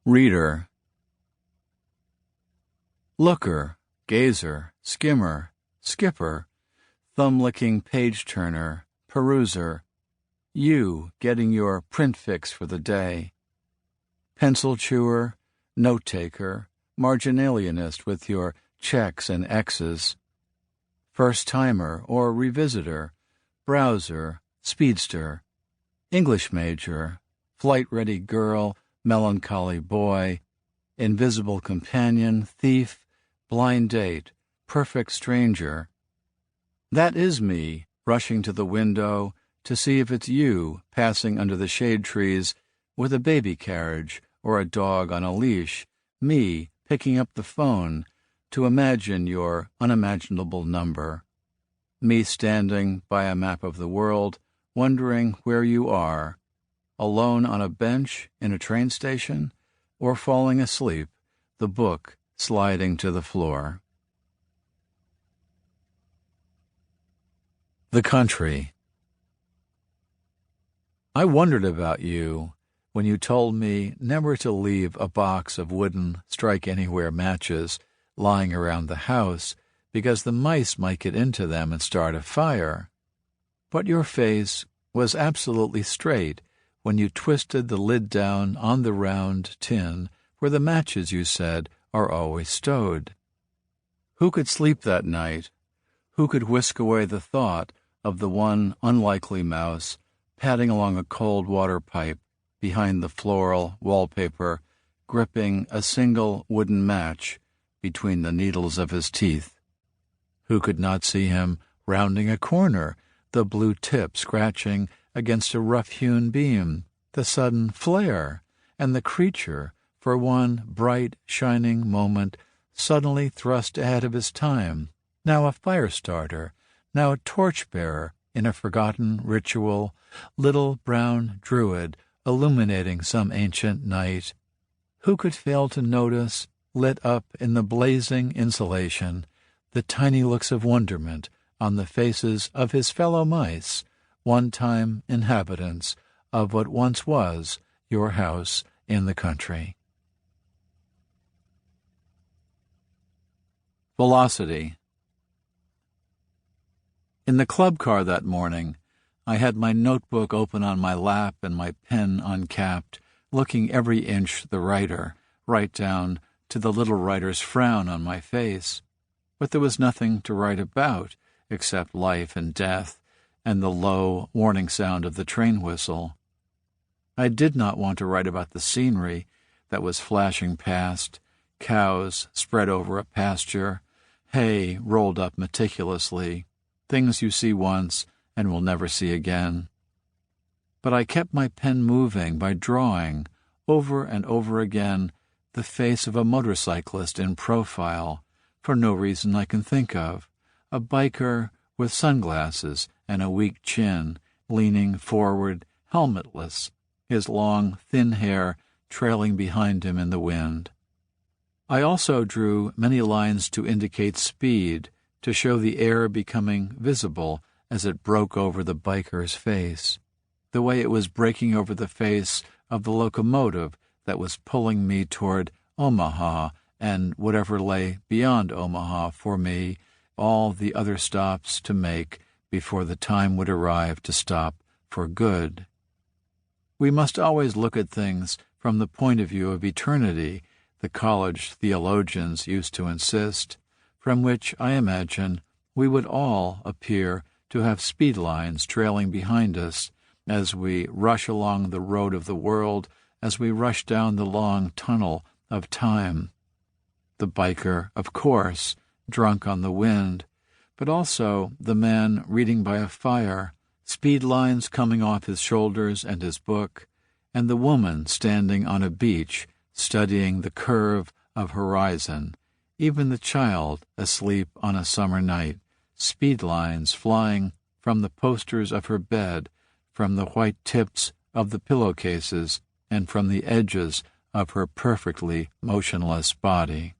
Reader. Looker, gazer, skimmer, skipper, thumb-licking page-turner, peruser, you getting your print fix for the day. Pencil chewer, note-taker, marginalianist with your checks and X's. First-timer or revisitor, browser, speedster, English major, flight-ready girl, melancholy boy, invisible companion, thief, blind date, perfect stranger. That is me, rushing to the window to see if it's you passing under the shade trees with a baby carriage or a dog on a leash, me picking up the phone to imagine your unimaginable number, me standing by a map of the world, wondering where you are, alone on a bench in a train station, or falling asleep, the book sliding to the floor. The country. I wondered about you when you told me never to leave a box of wooden strike-anywhere matches lying around the house because the mice might get into them and start a fire. But your face was absolutely straight when you twisted the lid down on the round tin where the matches, you said, are always stowed. Who could sleep that night? Who could whisk away the thought of the one unlikely mouse padding along a cold water pipe behind the floral wallpaper, gripping a single wooden match between the needles of his teeth? Who could not see him rounding a corner, the blue tip scratching against a rough-hewn beam, the sudden flare, and the creature, for one bright, shining moment, suddenly thrust ahead of his time, now a fire-starter, now a torch-bearer in a forgotten ritual, little brown druid illuminating some ancient night? Who could fail to notice, lit up in the blazing insulation, the tiny looks of wonderment on the faces of his fellow mice, one-time inhabitants of what once was your house in the country? Velocity. In the club car that morning, I had my notebook open on my lap and my pen uncapped, looking every inch the writer, right down to the little writer's frown on my face. But there was nothing to write about except life and death and the low warning sound of the train whistle. I did not want to write about the scenery that was flashing past, cows spread over a pasture, hay rolled up meticulously, things you see once and will never see again. But I kept my pen moving by drawing, over and over again, the face of a motorcyclist in profile, for no reason I can think of, a biker with sunglasses and a weak chin, leaning forward, helmetless, his long, thin hair trailing behind him in the wind. I also drew many lines to indicate speed, to show the air becoming visible as it broke over the biker's face, the way it was breaking over the face of the locomotive that was pulling me toward Omaha and whatever lay beyond Omaha for me, all the other stops to make before the time would arrive to stop for good. We must always look at things from the point of view of eternity, the college theologians used to insist, from which, I imagine, we would all appear to have speed lines trailing behind us as we rush along the road of the world, as we rush down the long tunnel of time. The biker, of course, drunk on the wind, but also the man reading by a fire, speed lines coming off his shoulders and his book, and the woman standing on a beach studying the curve of horizon, even the child asleep on a summer night, speed lines flying from the posters of her bed, from the white tips of the pillowcases, and from the edges of her perfectly motionless body.